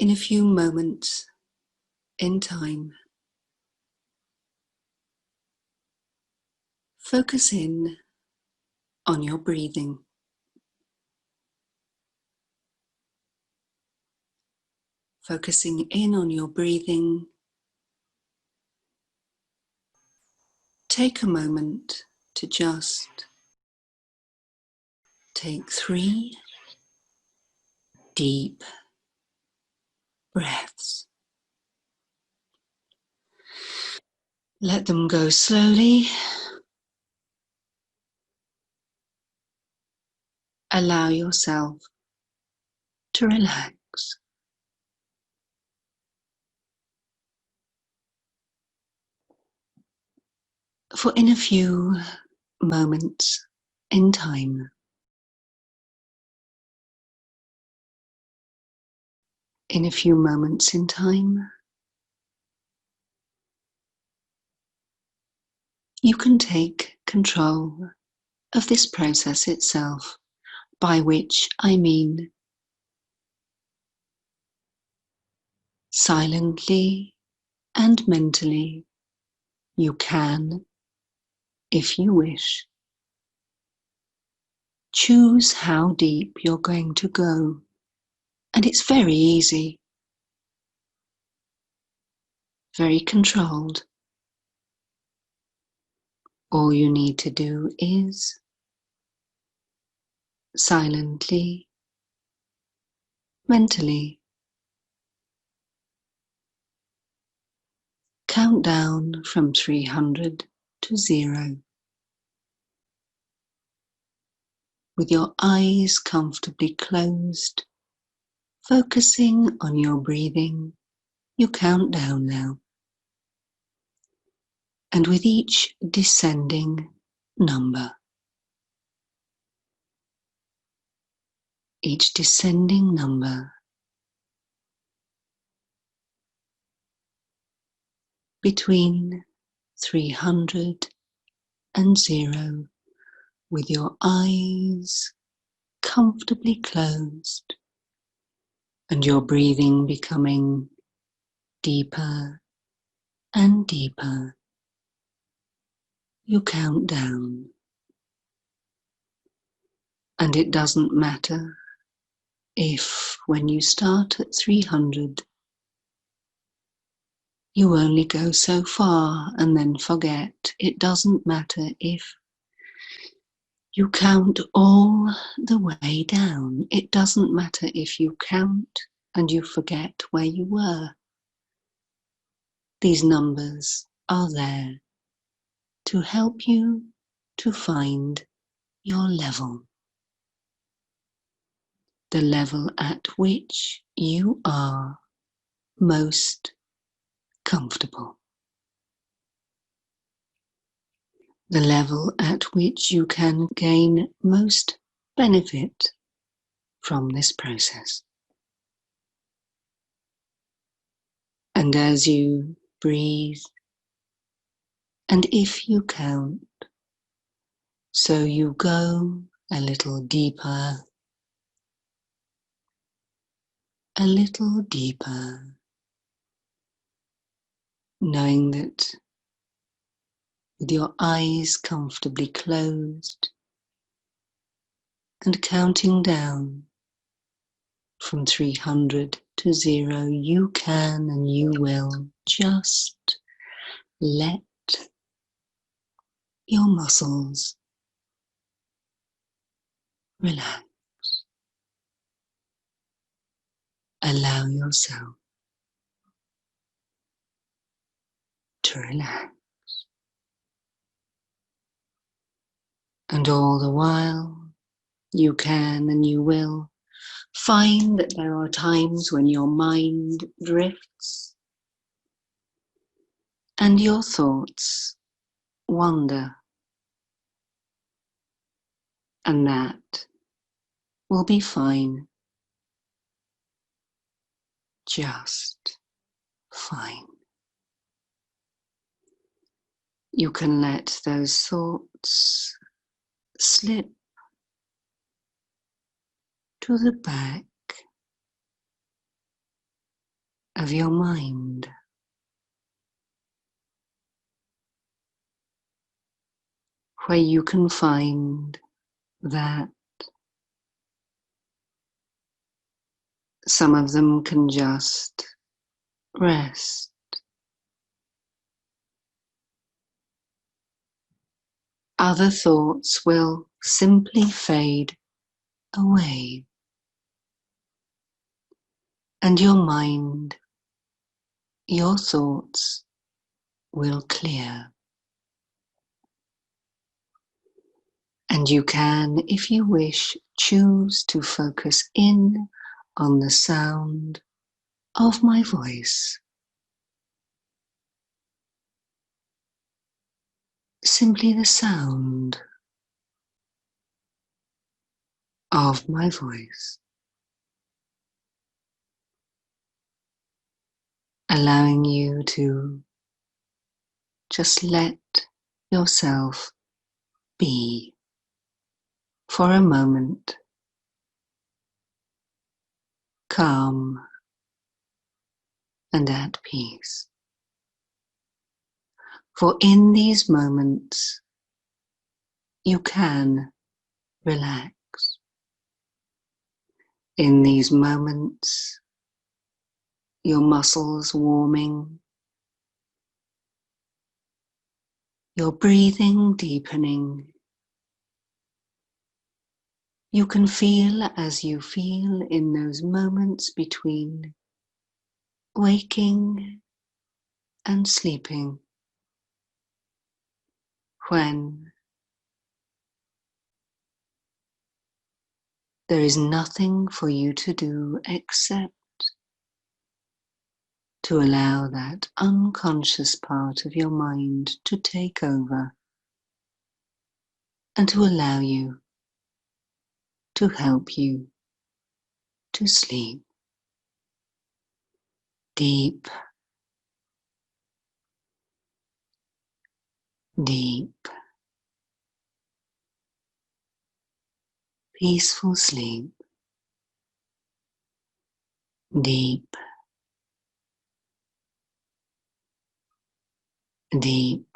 in a few moments in time. Focus in on your breathing. Focusing in on your breathing, take a moment to just take 3 deep breaths. Let them go slowly. Allow yourself to relax. For in a few moments in time, in a few moments in time, you can take control of this process itself, by which I mean silently and mentally, you can, if you wish, choose how deep you're going to go. And it's very easy, very controlled. All you need to do is silently, mentally, count down from 300 to 0. With your eyes comfortably closed, focusing on your breathing, you count down now. And with each descending number, each descending number, between 300 and 0, with your eyes comfortably closed and your breathing becoming deeper and deeper, you count down. And it doesn't matter if, when you start at 300, you only go so far and then forget. It doesn't matter if you count all the way down. It doesn't matter if you count and you forget where you were. These numbers are there to help you to find your level. The level at which you are most comfortable. The level at which you can gain most benefit from this process. And as you breathe, and if you count, so you go a little deeper, knowing that with your eyes comfortably closed and counting down from 300 to 0, you can and you will just let your muscles relax. Allow yourself to relax. And all the while, you can and you will find that there are times when your mind drifts and your thoughts wander. And that will be fine. Just fine. You can let those thoughts slip to the back of your mind, where you can find that some of them can just rest. Other thoughts will simply fade away, and your mind, your thoughts will clear. And you can, if you wish, choose to focus in on the sound of my voice. Simply the sound of my voice, allowing you to just let yourself be for a moment, calm and at peace. For in these moments, you can relax. In these moments, your muscles warming, your breathing deepening. You can feel as you feel in those moments between waking and sleeping, when there is nothing for you to do except to allow that unconscious part of your mind to take over and to allow you, to help you to sleep deep, deep, peaceful sleep, deep, deep,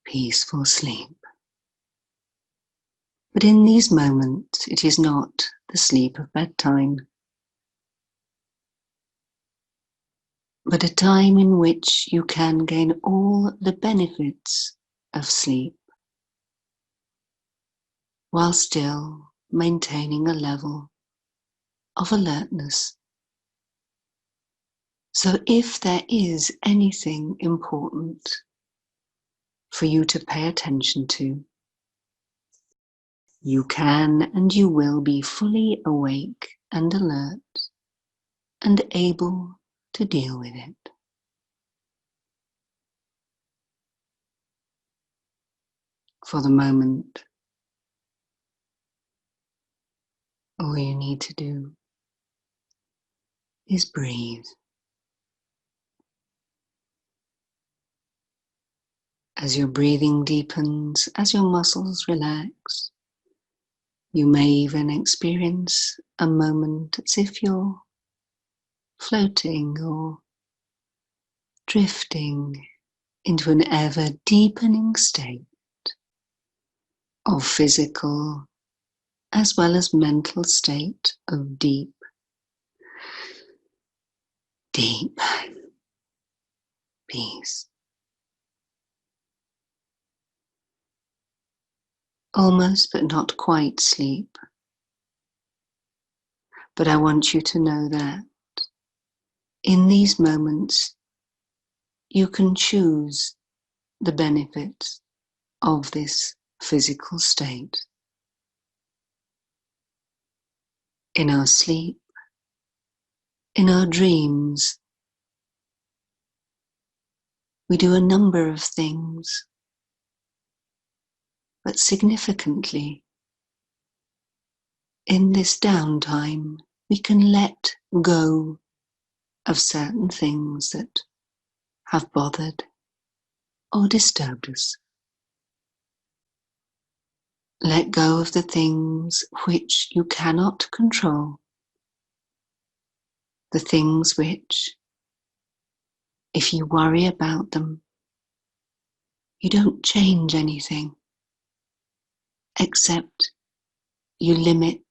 peaceful sleep. But in these moments, it is not the sleep of bedtime, but a time in which you can gain all the benefits of sleep, while still maintaining a level of alertness. So if there is anything important for you to pay attention to, you can and you will be fully awake and alert and able to deal with it. For the moment, all you need to do is breathe. As your breathing deepens, as your muscles relax, you may even experience a moment as if you're floating or drifting into an ever deepening state of physical as well as mental state of deep, deep peace. Almost but not quite sleep. But I want you to know that in these moments you can choose the benefits of this physical state. In our sleep, in our dreams, we do a number of things, but significantly, in this downtime, we can let go of certain things that have bothered or disturbed us. Let go of the things which you cannot control The things which, if you worry about them, you don't change anything, except you limit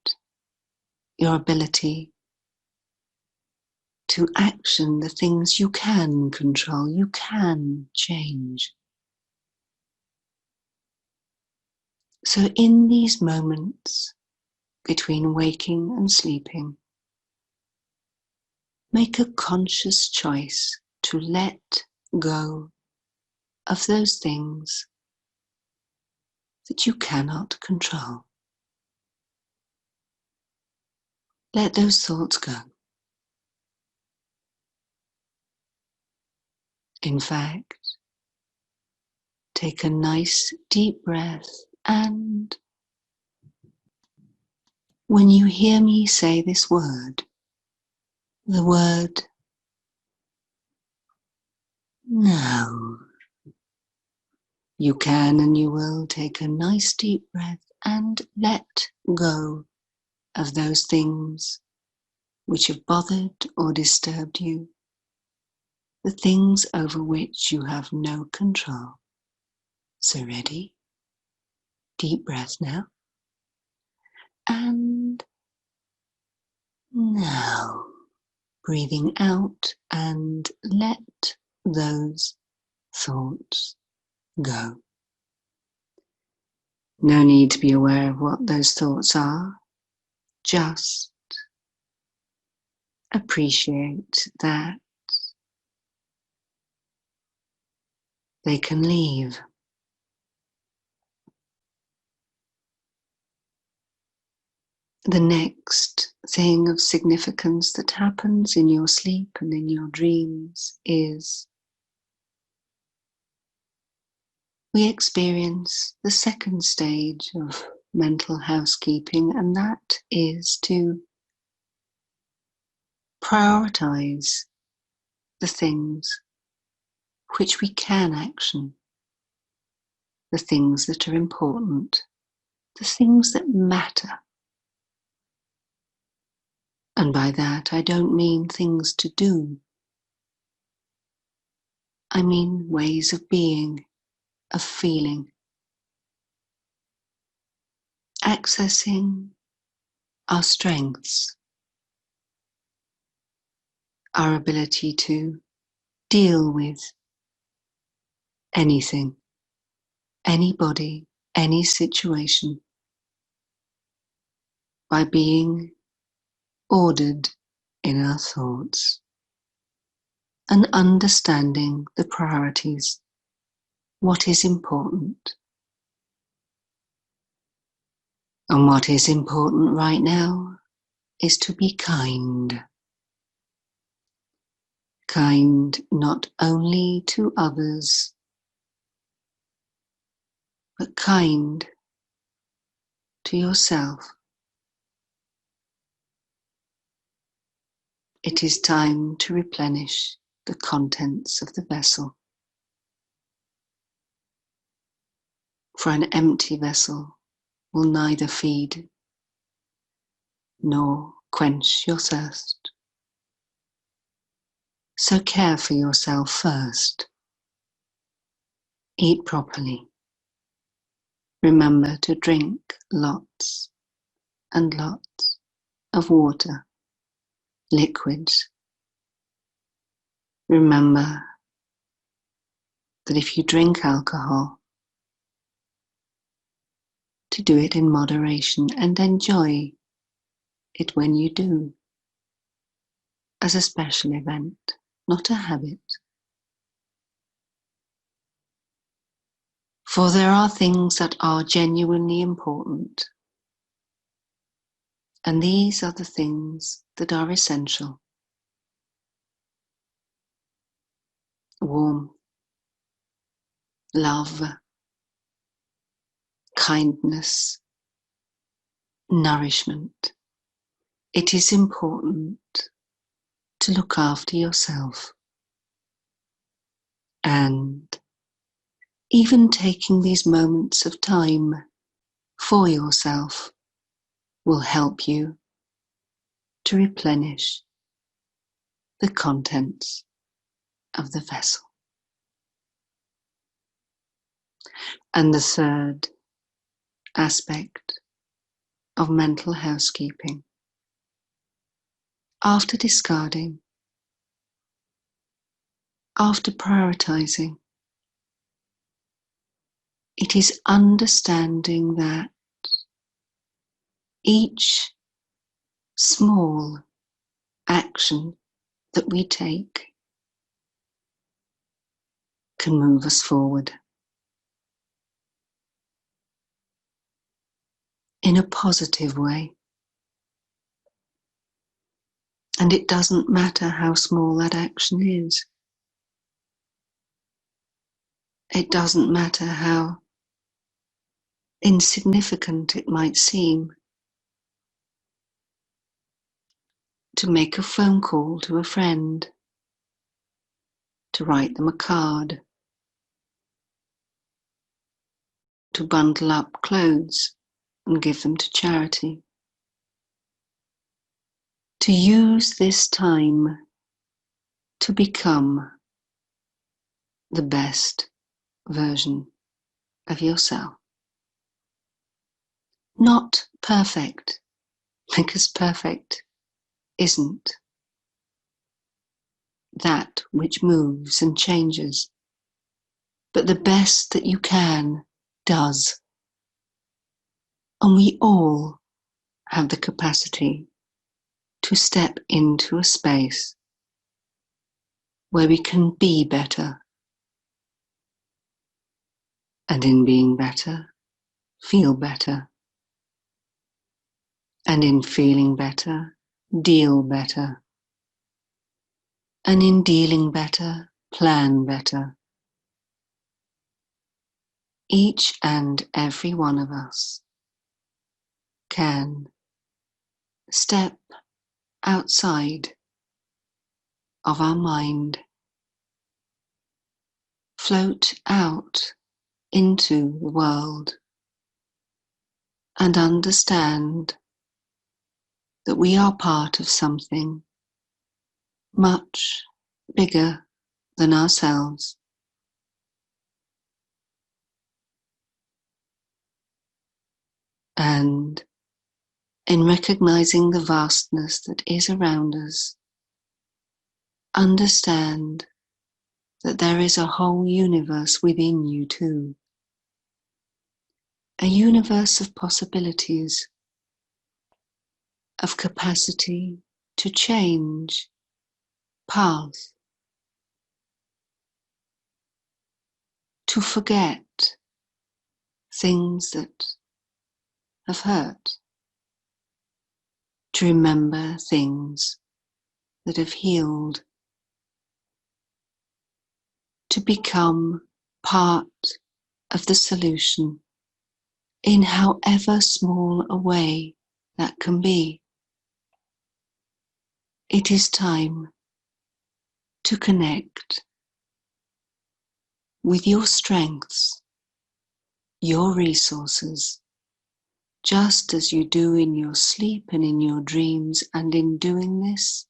your ability to action the things you can control, you can change. So in these moments between waking and sleeping, make a conscious choice to let go of those things that you cannot control. Let those thoughts go. In fact, take a nice deep breath, and when you hear me say this word, the word no, you can and you will take a nice deep breath and let go of those things which have bothered or disturbed you, the things over which you have no control. So ready? Deep breath now. And now, breathing out and let those thoughts go. No need to be aware of what those thoughts are. Just appreciate that they can leave. The next thing of significance that happens in your sleep and in your dreams is we experience the second stage of mental housekeeping, and that is to prioritize the things which we can action, the things that are important, the things that matter. And by that, I don't mean things to do. I mean ways of being, of feeling, accessing our strengths, our ability to deal with anything, anybody, any situation, by being ordered in our thoughts and understanding the priorities, what is important. And what is important right now is to be kind. Kind not only to others, but kind to yourself. It is time to replenish the contents of the vessel. For an empty vessel will neither feed nor quench your thirst. So care for yourself first. Eat properly. Remember to drink lots and lots of water, liquids. Remember that if you drink alcohol, to do it in moderation and enjoy it when you do, as a special event, not a habit. For there are things that are genuinely important, and these are the things that are essential. Warmth, love, kindness, nourishment. It is important to look after yourself. And even taking these moments of time for yourself will help you to replenish the contents of the vessel. And the third aspect of mental housekeeping, after discarding, after prioritizing, it is understanding that each small action that we take can move us forward in a positive way. And it doesn't matter how small that action is. It doesn't matter how insignificant it might seem to make a phone call to a friend, to write them a card, to bundle up clothes and give them to charity. To use this time to become the best version of yourself. Not perfect, because perfect isn't that which moves and changes, but the best that you can does. And we all have the capacity to step into a space where we can be better, and in being better, feel better, and in feeling better, deal better, and in dealing better, plan better. Each and every one of us can step outside of our mind, float out into the world, and understand that we are part of something much bigger than ourselves. And in recognizing the vastness that is around us, understand that there is a whole universe within you too. A universe of possibilities, of capacity to change path, to forget things that have hurt, to remember things that have healed, to become part of the solution in however small a way that can be. It is time to connect with your strengths, your resources, just as you do in your sleep and in your dreams. And in doing this,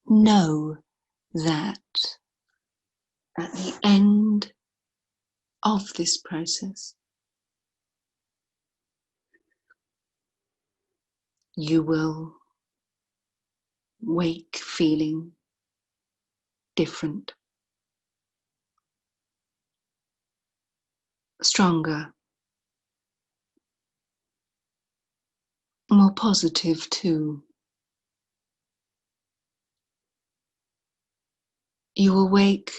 know that at the end of this process, you will wake feeling different, stronger, more positive too. You will wake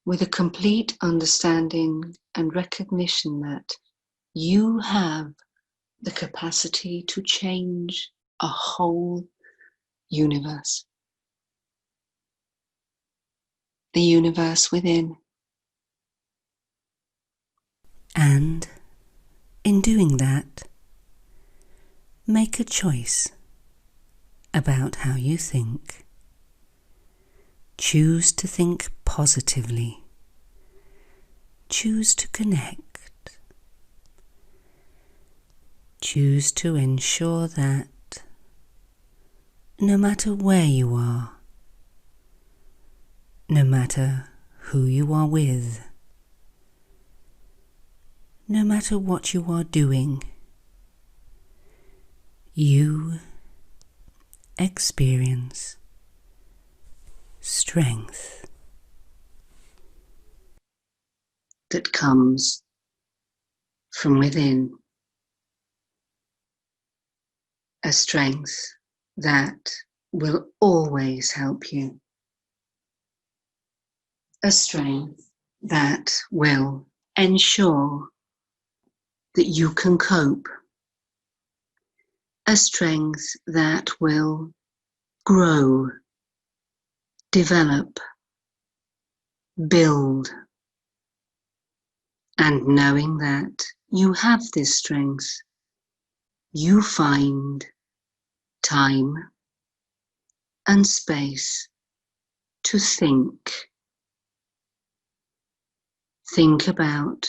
with a complete understanding and recognition that you have the capacity to change a whole universe. The universe within. And in doing that, make a choice about how you think. Choose to think positively. Choose to connect. Choose to ensure that no matter where you are, no matter who you are with, no matter what you are doing, you experience strength that comes from within, a strength that will always help you, a strength that will ensure that you can cope, a strength that will grow, develop, build. And knowing that you have this strength, you find time and space to think. Think about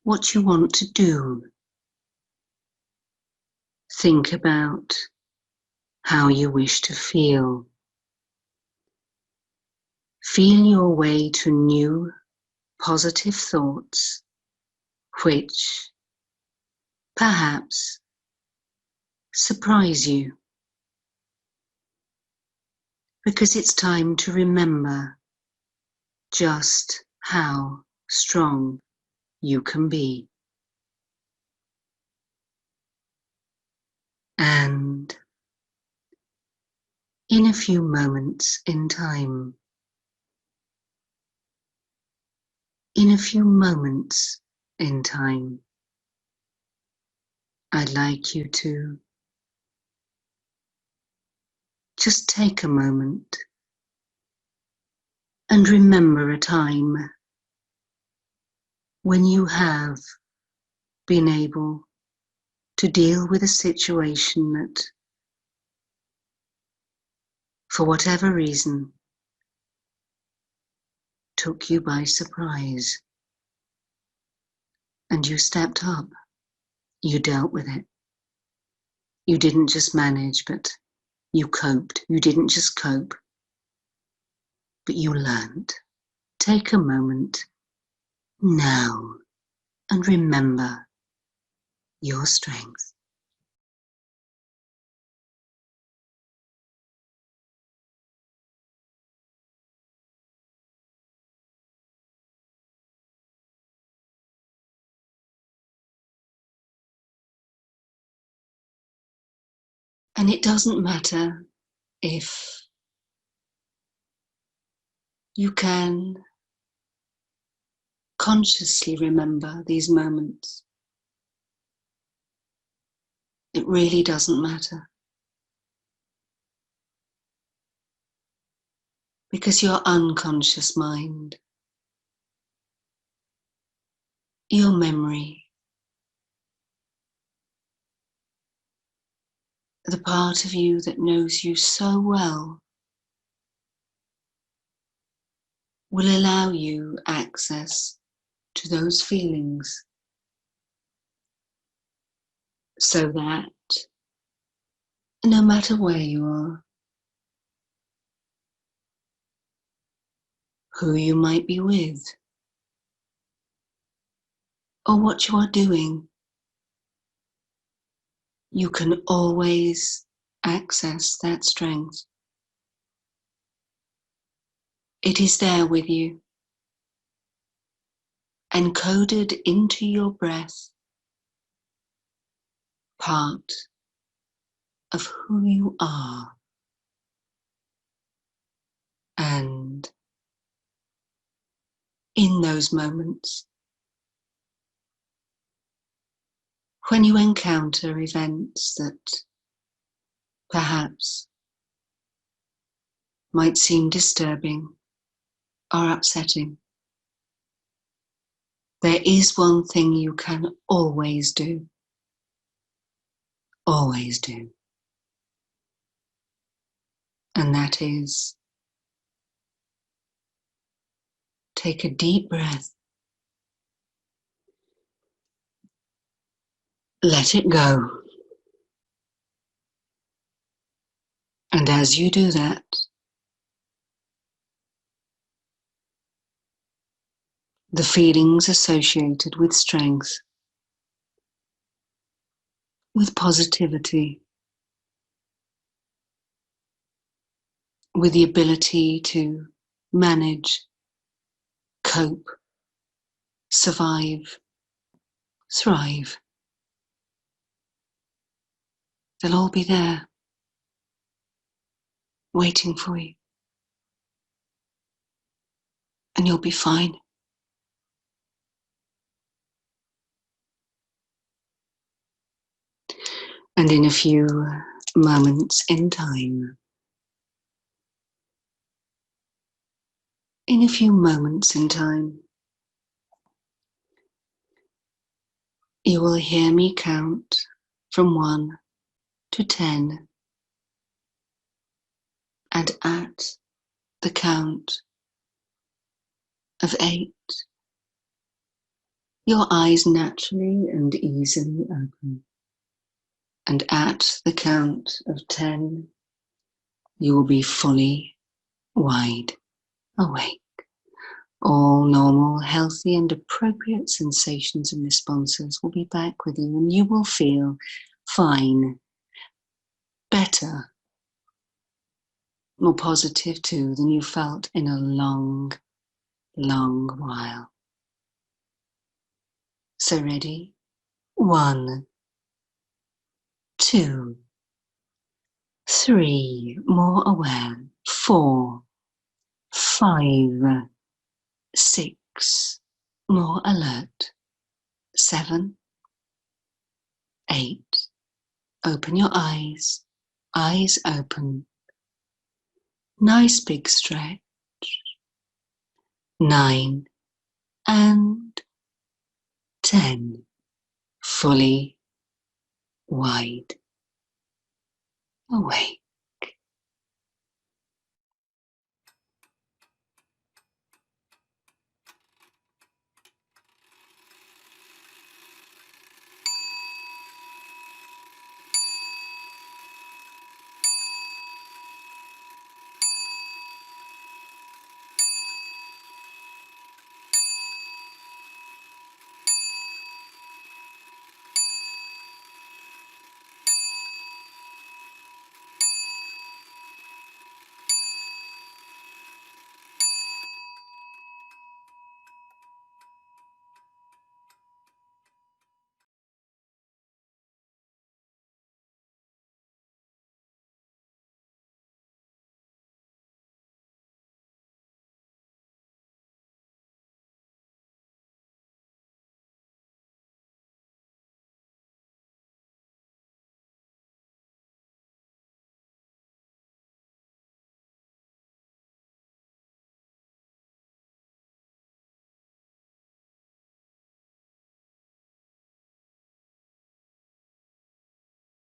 what you want to do. Think about how you wish to feel. Feel your way to new positive thoughts, which perhaps surprise you, because it's time to remember just how strong you can be. And in a few moments in time, I'd like you to just take a moment and remember a time when you have been able to deal with a situation that, for whatever reason, took you by surprise. And you stepped up. You dealt with it. You didn't just manage, but you coped. You didn't just cope, but you learned. Take a moment now and remember your strength. And it doesn't matter if you can consciously remember these moments. It really doesn't matter. Because your unconscious mind, your memory, the part of you that knows you so well, will allow you access to those feelings so that no matter where you are, who you might be with, or what you are doing, you can always access that strength. It is there with you, encoded into your breath, part of who you are. And in those moments, when you encounter events that perhaps might seem disturbing or upsetting, there is one thing you can always do. Always do. And that is take a deep breath, let it go. And as you do that, the feelings associated with strength, with positivity, with the ability to manage, cope, survive, thrive. They'll all be there, waiting for you. And you'll be fine. And in a few moments in time, you will hear me count from 1 to 10. And at the count of 8, your eyes naturally and easily open. And at the count of 10, you will be fully wide awake. All normal, healthy and appropriate sensations and responses will be back with you, and you will feel fine, better, more positive too than you felt in a long, long while. So ready? 1, 2, 3, more aware. 4, 5, 6, more alert. 7, 8, open your eyes open. Nice big stretch. 9 and 10, fully wide awake.